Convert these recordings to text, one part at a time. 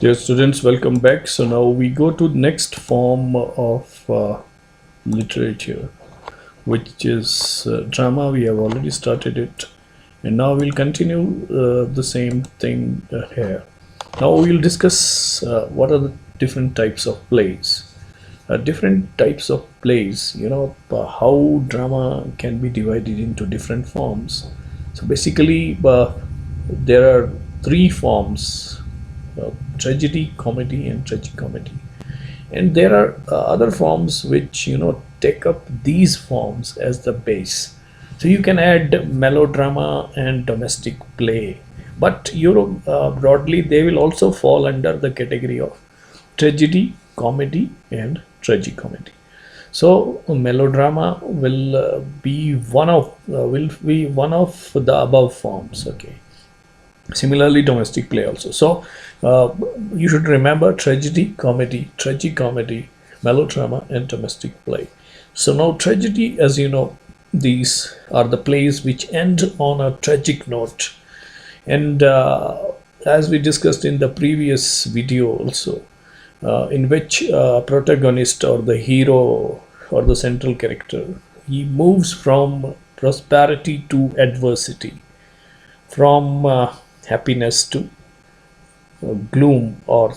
Dear students, welcome back. So now we go to next form of literature, which is drama. We have already started it, and now we'll continue the same thing here. Now we'll discuss what are the different types of plays. Different types of plays, how drama can be divided into different forms. So basically, there are three forms: tragedy, comedy, and tragicomedy. And there are other forms which take up these forms as the base. So you can add melodrama and domestic play, but broadly they will also fall under the category of tragedy, comedy, and tragicomedy. So melodrama will be one of the above forms. Okay. Similarly, domestic play also. So you should remember tragedy, comedy, tragicomedy, melodrama, and domestic play. So now tragedy, as you know, these are the plays which end on a tragic note. And as we discussed in the previous video also, in which protagonist or the hero or the central character, he moves from prosperity to adversity, from happiness to gloom or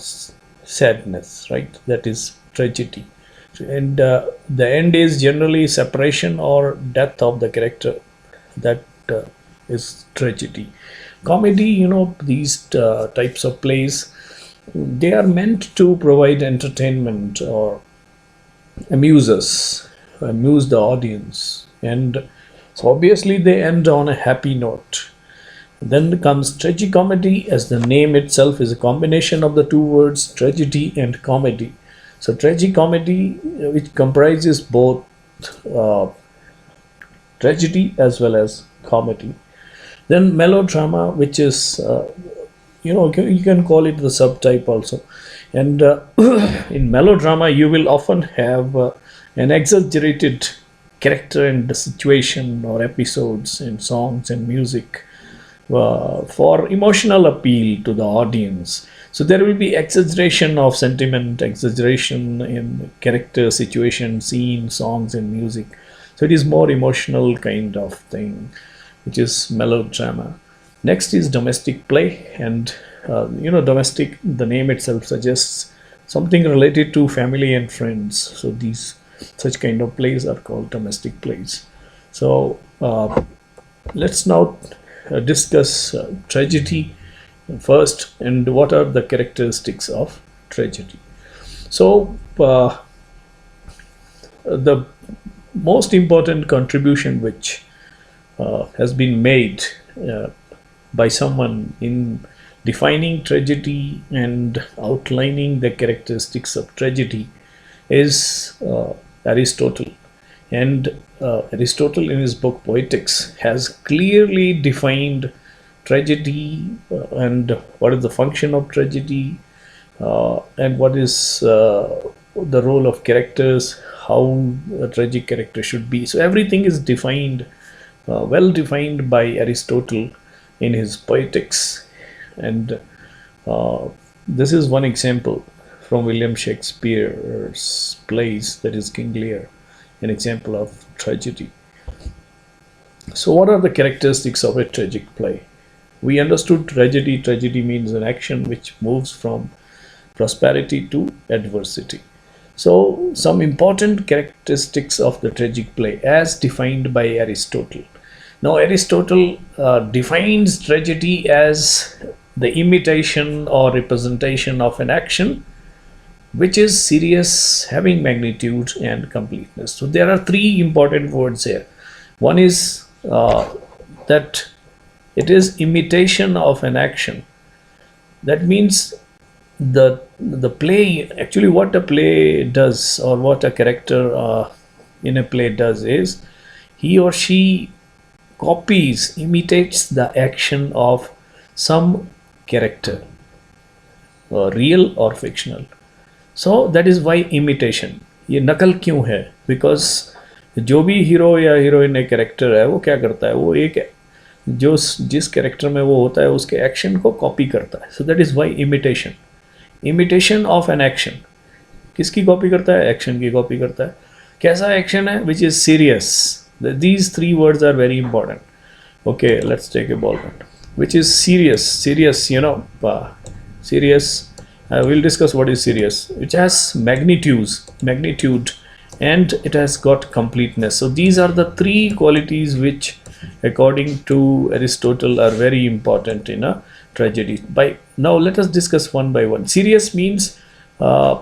sadness, right? That is tragedy. And the end is generally separation or death of the character. That is tragedy. Comedy, these types of plays, they are meant to provide entertainment or amuse the audience. And so obviously they end on a happy note. Then comes tragicomedy. As the name itself is a combination of the two words tragedy and comedy. So tragicomedy, which comprises both tragedy as well as comedy. Then melodrama, which is you can call it the subtype also. And in melodrama you will often have an exaggerated character and the situation or episodes in songs and music for emotional appeal to the audience. So there will be exaggeration of sentiment, exaggeration in character, situation, scene, songs, and music. So it is more emotional kind of thing, which is melodrama. Next is domestic play, and domestic, the name itself suggests something related to family and friends. So such kind of plays are called domestic plays. So let's now discuss tragedy first, and what are the characteristics of tragedy. So the most important contribution which has been made by someone in defining tragedy and outlining the characteristics of tragedy is Aristotle. And Aristotle, in his book Poetics, has clearly defined tragedy and what is the function of tragedy, and what is the role of characters, how a tragic character should be. So everything is defined, well defined by Aristotle in his Poetics. And this is one example from William Shakespeare's plays, that is King Lear, an example of tragedy. So what are the characteristics of a tragic play? We understood tragedy. Tragedy means an action which moves from prosperity to adversity. So some important characteristics of the tragic play as defined by Aristotle. Now Aristotle defines tragedy as the imitation or representation of an action which is serious, having magnitude and completeness. So there are three important words here. One is that it is imitation of an action. That means the play, actually what a play does, or what a character in a play does, is he or she imitates the action of some character, real or fictional. So that is why imitation. ये नकल क्यों है? Because जो भी hero या heroine एक character है, वो क्या करता है, वो एक जिस कैरेक्टर में वो होता है उसके एक्शन को कॉपी करता है. So that is why imitation. Imitation of an action, किसकी कॉपी करता है? एक्शन की कॉपी करता है. कैसा एक्शन है? Which is serious. These three words are very important. Okay, let's take a ball pen. Which is serious? Serious, serious. We'll discuss what is serious. Which has magnitude, and it has got completeness. So these are the three qualities which, according to Aristotle, are very important in a tragedy. By now, let us discuss one by one. Serious means uh,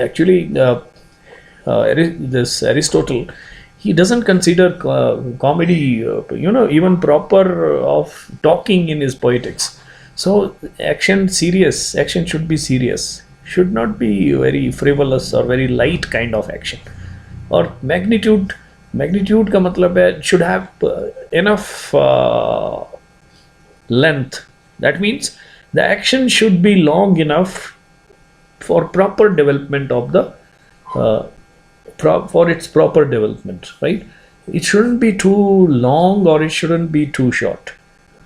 actually this Aristotle, he doesn't consider comedy even proper of talking in his poetics. So action should be serious, should not be very frivolous or very light kind of action. Or magnitude ka matlab hai should have enough length. That means the action should be long enough for proper development of the uh, for its proper development, right? It shouldn't be too long or it shouldn't be too short.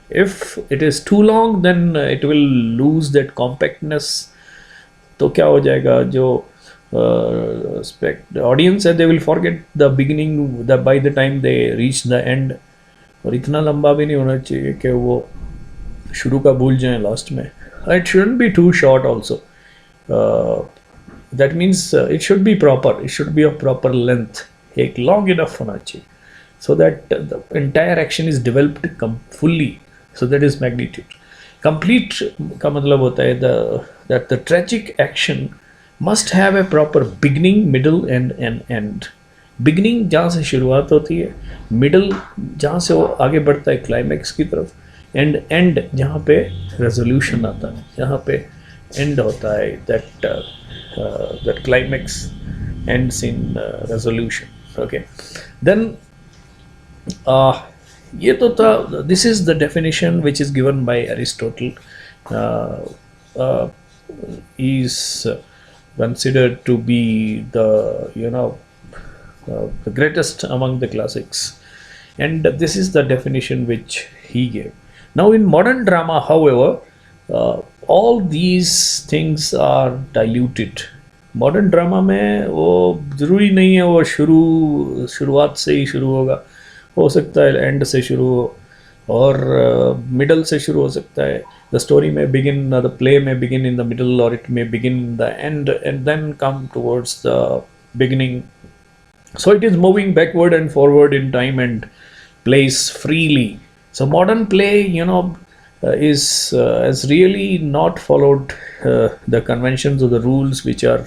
If it is too long, then it will lose that compactness. तो क्या हो जाएगा? जो audience है, they will forget the beginning by the time they reach the end. और इतना लंबा भी नहीं होना चाहिए कि वो शुरू का भूल जाएं लास्ट में. It shouldn't be too short also. That means it should be proper, it should be of proper length, एक long enough होना चाहिए, so that the entire action is developed fully. So that is magnitude. Complete का मतलब होता है that the tragic action must have a proper beginning, middle and end. Beginning जहाँ से शुरुआत होती है, middle जहाँ से वो आगे बढ़ता है climax की तरफ, and end जहाँ पे resolution आता है, जहाँ पे end होता है, that climax ends in resolution. Okay, then ये तो था. This is the definition which is given by Aristotle. Is considered to be the greatest among the classics, and this is the definition which he gave. Now in modern drama, however, all these things are diluted. Modern drama में वो ज़रूरी नहीं है वो शुरुआत से ही शुरू होगा, हो सकता है एंड से शुरू हो, और मिडल से शुरू हो सकता है. द स्टोरी में बिगिन, द प्ले में बिगिन इन द मिडल, और इट में begin in the end and then come towards the beginning. So it is moving backward and forward in time and place freely. So modern play, has really not followed the conventions or the rules which are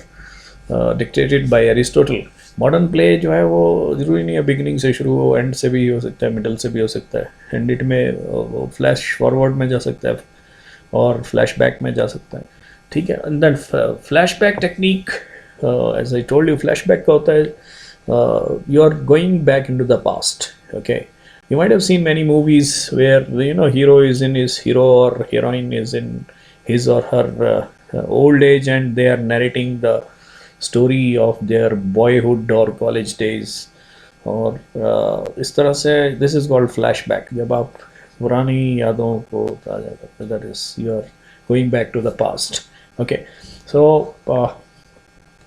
dictated by Aristotle. Modern play जो है वो ज़रूरी नहीं है beginning से शुरू हो, and से भी हो सकता है, मिडल से भी हो सकता है, एंड इट में फ्लैश फॉरवर्ड में जा सकता है और फ्लैश बैक में जा सकता है. ठीक है. And then flashback technique, as I told you, flashback का होता है you are going back into the past. Okay, you might have seen many movies where hero is in his hero or heroine is in his or her old age, and they are narrating the story of their boyhood or college days, और इस तरह से this is called flashback. जब आप पुरानी यादों को ताज़ा करते हैं, that is you are going back to the past. Okay, so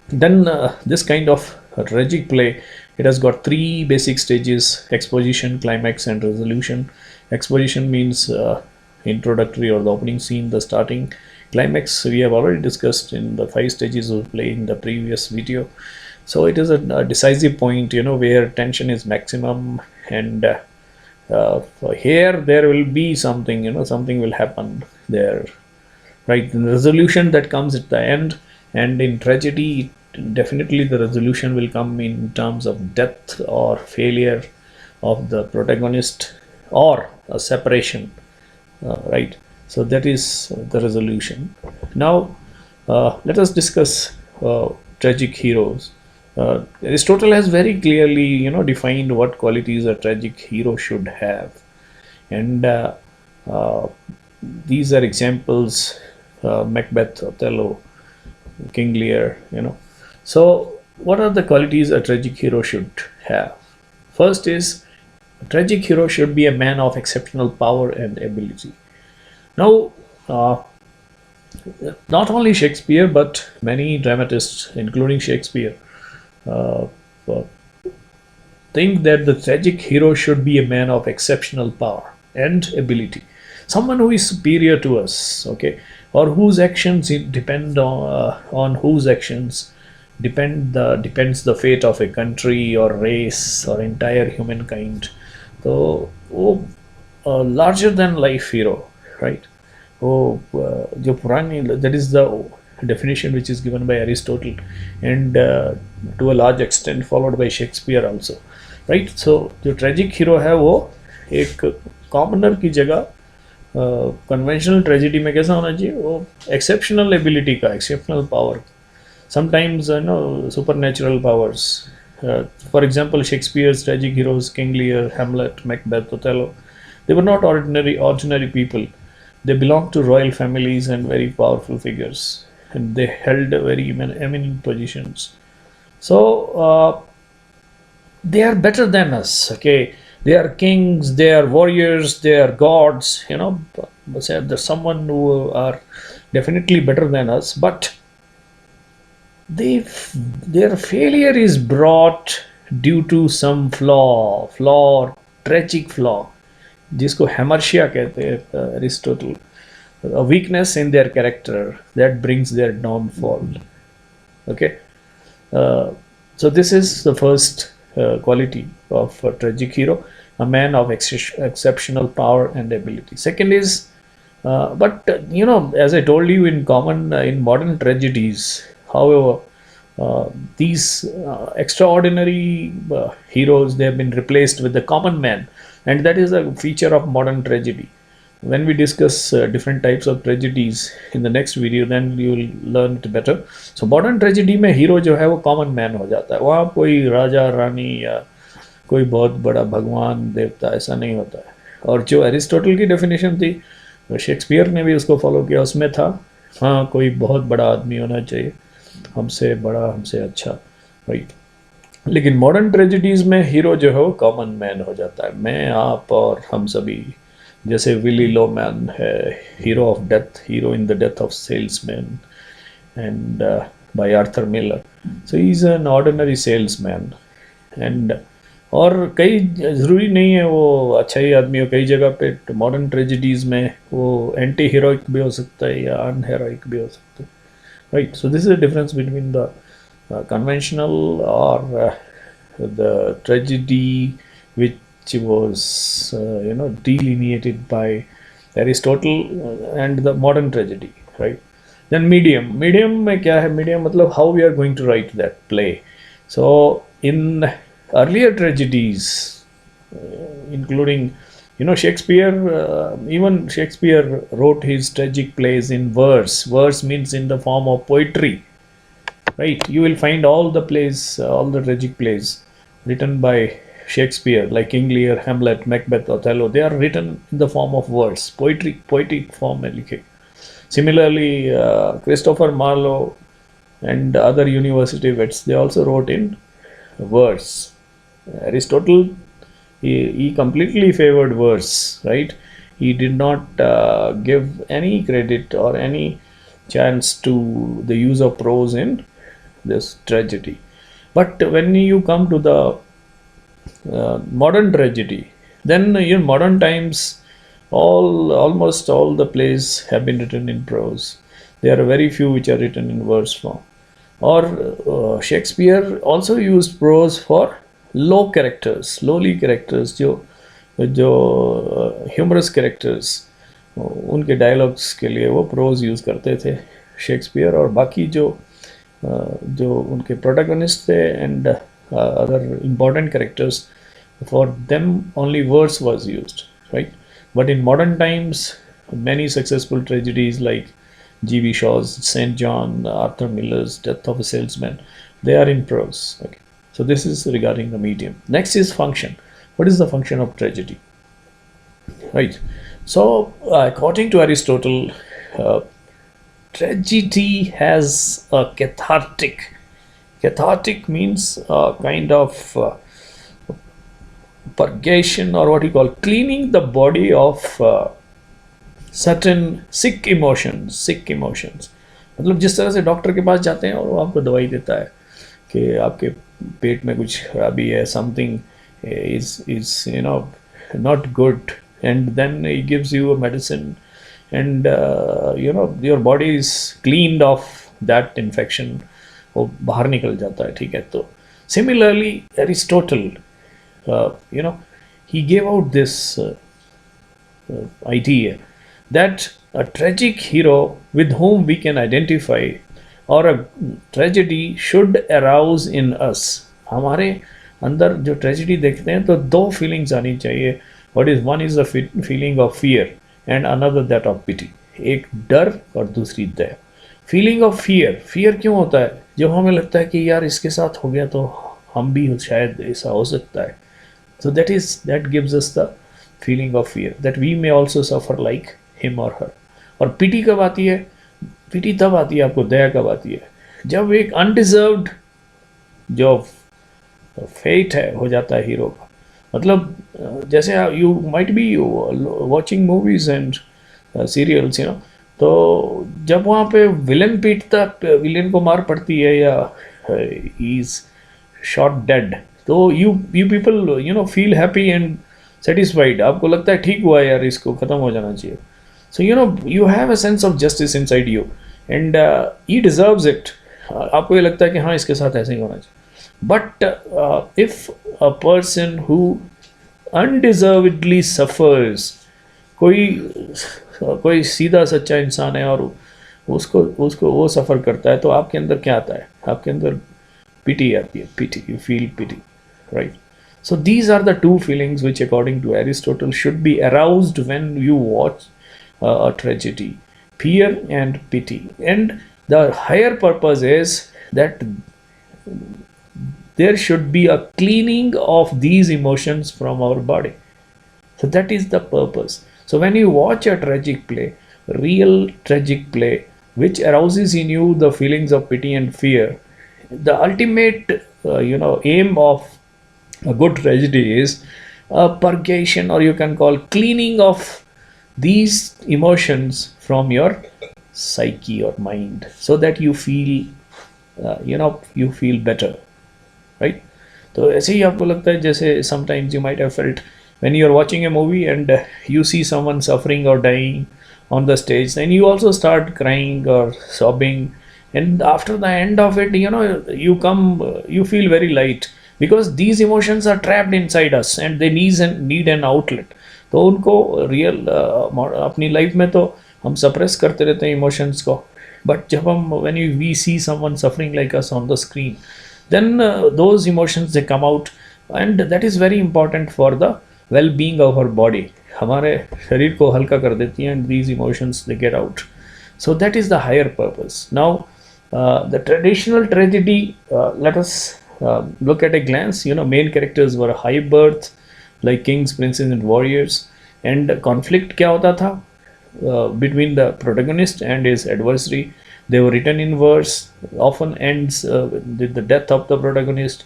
then this kind of a tragic play, it has got three basic stages: exposition, climax and resolution. Exposition means introductory or the opening scene, the starting. Climax we have already discussed in the 5 stages of play in the previous video. So it is a decisive point, where tension is maximum, and here there will be something, something will happen there, right? The resolution that comes at the end. And in tragedy, definitely the resolution will come in terms of death or failure of the protagonist, or a separation, right? So that is the resolution. Now let us discuss tragic heroes. Aristotle has very clearly defined what qualities a tragic hero should have, and these are examples: Macbeth, Othello, King Lear. So what are the qualities a tragic hero should have? First is, a tragic hero should be a man of exceptional power and ability. Now not only Shakespeare but many dramatists, including Shakespeare, uh, uh, think that the tragic hero should be a man of exceptional power and ability, someone who is superior to us, okay, or whose actions depend on whose actions depends the fate of a country or race or entire humankind. So, oh, a larger than life hero, right? Oh, जो पुरानी, that is the definition which is given by Aristotle, and to a large extent followed by Shakespeare also, right? So जो tragic hero है वो एक commoner की जगह conventional tragedy में कैसा होना चाहिए, वो एक्सेप्शनल एबिलिटी का, exceptional power, sometimes supernatural powers. For example, Shakespeare's tragic heroes, King Lear, Hamlet, Macbeth, Othello, they were not ordinary people. They belonged to royal families and very powerful figures, and they held very eminent positions. So they are better than us, okay? They are kings, they are warriors, they are gods, there's someone who are definitely better than us, but their failure is brought due to some flaw, tragic flaw, जिसको हेमर्शिया कहते हैं Aristotle, a weakness in their character that brings their downfall. Okay, so this is the first quality of a tragic hero, a man of exceptional power and ability. Second is, as I told you, in modern tragedies, however, these extraordinary heroes, they have been replaced with the common man, and that is a feature of modern tragedy. When we discuss different types of tragedies in the next video, then you will learn it better. So modern tragedy में hero जो है वो common man हो जाता है, वहाँ कोई राजा रानी या कोई बहुत बड़ा भगवान देवता ऐसा नहीं होता है. और जो एरिस्टोटल की डेफिनेशन थी, शेक्सपियर ने भी उसको फॉलो किया, उसमें था हाँ कोई बहुत बड़ा आदमी होना चाहिए, हमसे बड़ा, हमसे अच्छा, राइट. लेकिन मॉडर्न ट्रेजिडीज़ में हीरो जो है वो कॉमन मैन हो जाता है, मैं, आप और हम सभी. जैसे विली लोमैन है, hero of death, hero in the death of salesman, and bye Arthur Miller. So he is an ordinary salesman. And और कई ज़रूरी नहीं है वो अच्छा ही आदमी हो, कई जगह पे मॉडर्न ट्रेजिडीज़ में वो एंटी हीरोइक भी हो सकता है या अनहीरोइक भी हो सकता है, right. So this is the difference between the conventional or the tragedy which was delineated by Aristotle and the modern tragedy, right? Then medium में क्या है? Medium मतलब how we are going to write that play. So in earlier tragedies, including Shakespeare, even Shakespeare wrote his tragic plays in verse. Verse means in the form of poetry, right? You will find all the plays, all the tragic plays written by Shakespeare, like King Lear, Hamlet, Macbeth, Othello, they are written in the form of verse, poetic form में लिखे. Similarly, Christopher Marlowe and other university vets, they also wrote in verse. Aristotle, he completely favored verse, right? He did not give any credit or any chance to the use of prose in this tragedy. But when you come to the modern tragedy, then in modern times almost all the plays have been written in prose. There are very few which are written in verse form. Or Shakespeare also used prose for lowly characters, जो humorous characters, उनके dialogues के लिए वो pros use करते थे Shakespeare. और बाकी जो उनके प्रोटैगनिस्ट थे and other important characters, for them only verse was used, right. But in modern times many successful tragedies like G.B. Shaw's St. John, Arthur Miller's Death of a Salesman, they are in prose. Okay. So this is regarding the medium. Next is function. What is the function of tragedy? Right. So according to Aristotle, tragedy has a cathartic. Cathartic means a kind of purgation, or what you call cleaning the body of certain sick emotions, मतलब जिस तरह से doctor के पास जाते हैं और वो आपको दवाई देता है कि आपके पेट में कुछ खराबी है, something is not good, and then he gives you a medicine, and your body is cleaned of that infection, वो बाहर निकल जाता है, ठीक है. तो similarly Aristotle, he gave out this idea that a tragic hero with whom we can identify or a tragedy should arouse in us. हमारे अंदर जो ट्रेजिडी देखते हैं तो दो फीलिंग्स आनी चाहिए. What is one is the feeling of fear and another that of pity. एक डर और दूसरी दया. फीलिंग ऑफ फियर क्यों होता है? जब हमें लगता है कि यार इसके साथ हो गया तो हम भी शायद ऐसा हो सकता है. So that gives us the feeling of fear that we may also suffer like him or her. और pity कब आती है? pity तब आती है आपको, दया कब आती है? जब एक undeserved जो fate है हो जाता है हीरो का. मतलब जैसे you might be watching movies and serials, तो जब वहाँ पे विलन पीटता, विलन को मार पड़ती है या he is shot dead, तो you people feel happy and satisfied. आपको लगता है ठीक हुआ यार, इसको ख़त्म हो जाना चाहिए. So you have a sense of justice inside you and he deserves it. आपको ये लगता है कि हाँ इसके साथ ऐसे ही होना चाहिए. But if a person who undeservedly suffers, कोई सीधा सच्चा इंसान है और उसको वो सफ़र करता है, तो आपके अंदर क्या आता है? आपके अंदर pity आती है. pity, you feel pity, right? So these are the two feelings which according to Aristotle should be aroused when you watch a tragedy: fear and pity. And the higher purpose is that there should be a cleaning of these emotions from our body. So that is the purpose. So when you watch a tragic play, real tragic play, which arouses in you the feelings of pity and fear, the ultimate aim of a good tragedy is purgation, or you can call cleaning of these emotions from your psyche or mind, so that you feel you feel better, right? तो ऐसे ही आपको लगता है जैसे sometimes you might have felt when you are watching a movie and you see someone suffering or dying on the stage, then you also start crying or sobbing, and after the end of it you feel very light, because these emotions are trapped inside us and they need an outlet. तो उनको real अपनी life में तो हम suppress करते रहते हैं emotions को, बट जब हम when we see someone suffering like us on the screen, then those emotions they come out, and that is very important for the well-being of our body. हमारे शरीर को हल्का कर देती हैं, and these emotions they get out. So that is the higher purpose. Now the traditional tragedy, let us look at a glance. Main characters were high birth, like kings, princes and warriors, and conflict क्या होता था between the protagonist and his adversary. They were written in verse, often ends with the death of the protagonist,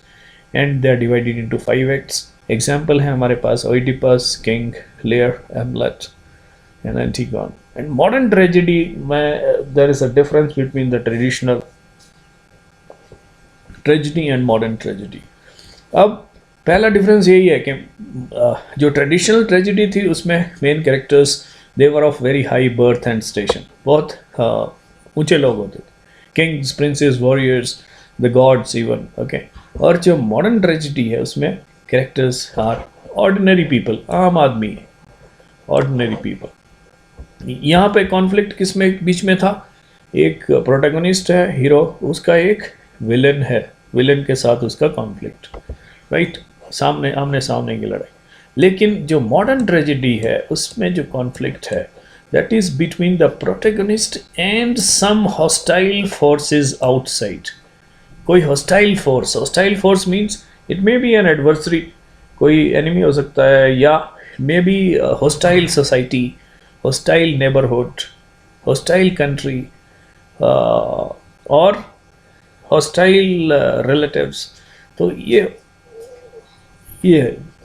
and they are divided into 5 acts. Example है हमारे पास Oedipus, King Lear, Hamlet, and Antigone. And modern tragedy, there is a difference between the traditional tragedy and modern tragedy. अब पहला difference यही है कि जो traditional tragedy थी उसमें main characters they were of very high birth and station, बहुत ऊंचे लोग होते थे, Kings, princess, warriors, the gods even, okay. और जो मॉडर्न ट्रेजेडी है उसमें कैरेक्टर्स आर ऑर्डिनरी पीपल, आम आदमी, ऑर्डिनरी पीपल. यहाँ पे कॉन्फ्लिक्ट किस में बीच में था? एक प्रोटैगनिस्ट है, हीरो, उसका एक विलन है, विलन के साथ उसका कॉन्फ्लिक्ट, राइट? आमने सामने की लड़ाई. लेकिन जो मॉडर्न ट्रेजेडी है उसमें जो कॉन्फ्लिक्ट है, that is between the protagonist and some hostile forces outside. कोई hostile force means it may be an adversary, कोई एनिमी हो सकता है, या may be hostile society, hostile neighborhood, hostile country, और hostile relatives. तो ये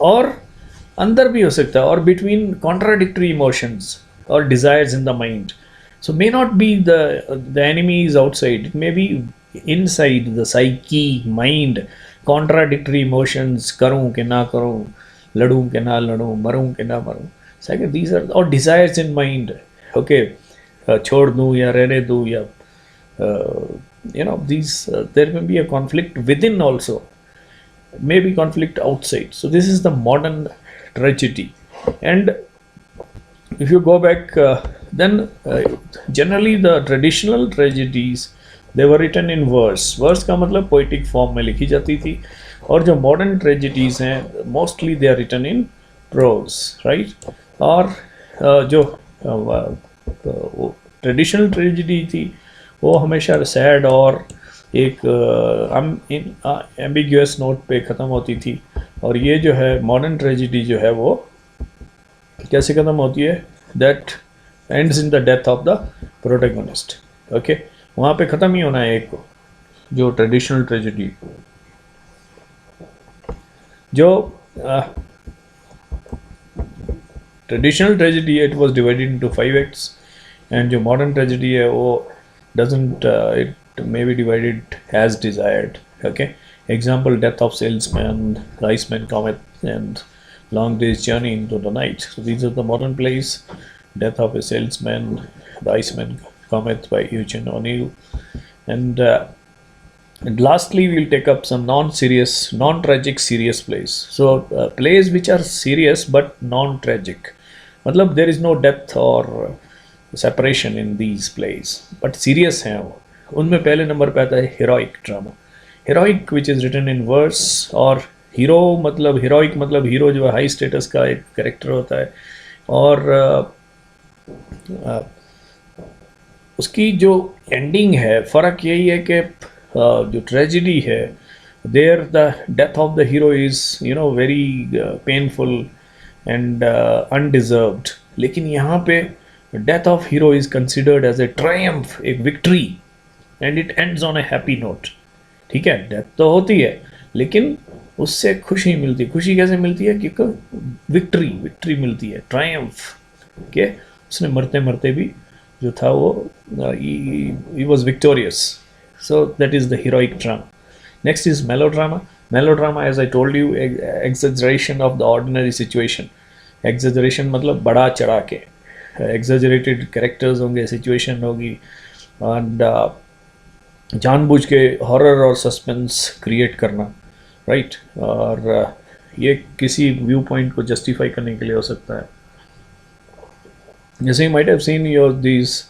और अंदर भी हो सकता है, और between contradictory emotions, or desires in the mind. So may not be the enemy is outside. It may be inside the psyche, mind, contradictory emotions. करूं कि ना करूं, लड़ूं कि ना लड़ूं, मरूं कि ना मरूं. So these are or desires in mind. Okay, छोड़ दूं या रहने दूं या these there may be a conflict within also, maybe conflict outside. So this is the modern tragedy. And if you go back, then generally the traditional tragedies, they were written in verse का मतलब poetic form में लिखी जाती थी. और जो modern tragedies हैं, mostly they are written in prose, right? और जो ट्रेडिशनल ट्रेजिडी थी वो हमेशा सैड और एक एम्बिग्यूअस नोट पे ख़त्म होती थी. और ये जो है मॉडर्न ट्रेजिडी जो है वो कैसे ख़त्म होती है, that ends in the death of the protagonist. Okay, वहाँ पे ख़त्म ही होना है एक को. जो ट्रेडिशनल ट्रेजिडी, जो ट्रेडिशनल ट्रेजिडी है, it was divided into 5 acts. And जो मॉडर्न ट्रेजिडी है वो doesn't it may be divided as desired. Okay, example, death of salesman, the Iceman comet, and long day's journey into the night. So these are the modern plays. Death of a salesman, the Iceman comet by Eugene O'Neill. And lastly we'll take up some non-serious, non-tragic serious plays. So plays which are serious but non-tragic, matlab there is no depth or separation in these place but serious हैं वो. उनमें पहले नंबर पे आता है heroic drama. Heroic which is written in verse. और hero मतलब हीरोइक मतलब हीरो जो है हाई स्टेटस का एक कैरेक्टर होता है. और उसकी जो एंडिंग है, फ़र्क यही है कि जो ट्रेजिडी है, there the death of the hero is very painful and undeserved. लेकिन यहाँ पे death of hero is considered as a triumph, a victory, and it ends on a happy note. ठीक है, डेथ तो होती है लेकिन उससे खुशी मिलती है. खुशी कैसे मिलती है? क्योंकि विक्ट्री मिलती है, ट्रायम्फ के. उसने मरते मरते भी जो था वो he was victorious. So that is the heroic drama. Next is melodrama. Melodrama, as I told you, exaggeration of the ordinary situation. Exaggeration मतलब बड़ा चढ़ा के, एग्जेजरेटेड कैरेक्टर्स होंगे, सिचुएशन होगी, एंड जानबूझ के हॉरर और सस्पेंस क्रिएट करना, राइट? और ये किसी व्यू पॉइंट को जस्टिफाई करने के लिए हो सकता है. जैसे you might have seen your these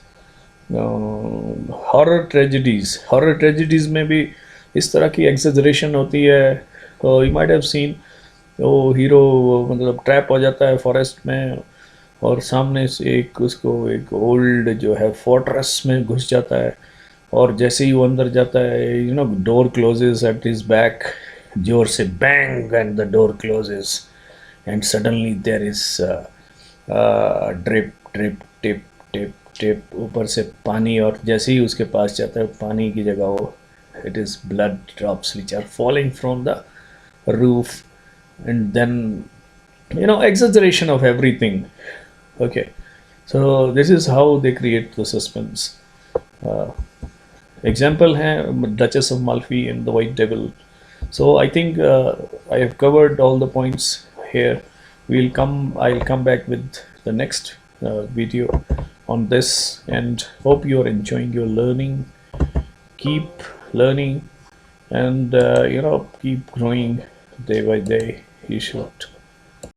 horror tragedies में भी इस तरह की एग्जेजरेशन होती है. यू माइट हैव सीन वो हीरो मतलब ट्रैप हो जाता है फॉरेस्ट में और सामने से एक ओल्ड जो है फोर्ट्रेस में घुस जाता है. और जैसे ही वो अंदर जाता है, door closes at his back, जोर से bang, and the door closes, and suddenly there is drip drip tip tip tip, ऊपर से पानी. और जैसे ही उसके पास जाता है, पानी की जगह वो it is blood drops which are falling from the roof. And then exaggeration of everything. Okay, so this is how they create the suspense. Example है Duchess of Malfi and the White Devil. So I think I have covered all the points here. I'll come back with the next video on this, and hope you are enjoying your learning. Keep learning and keep growing day by day. You should.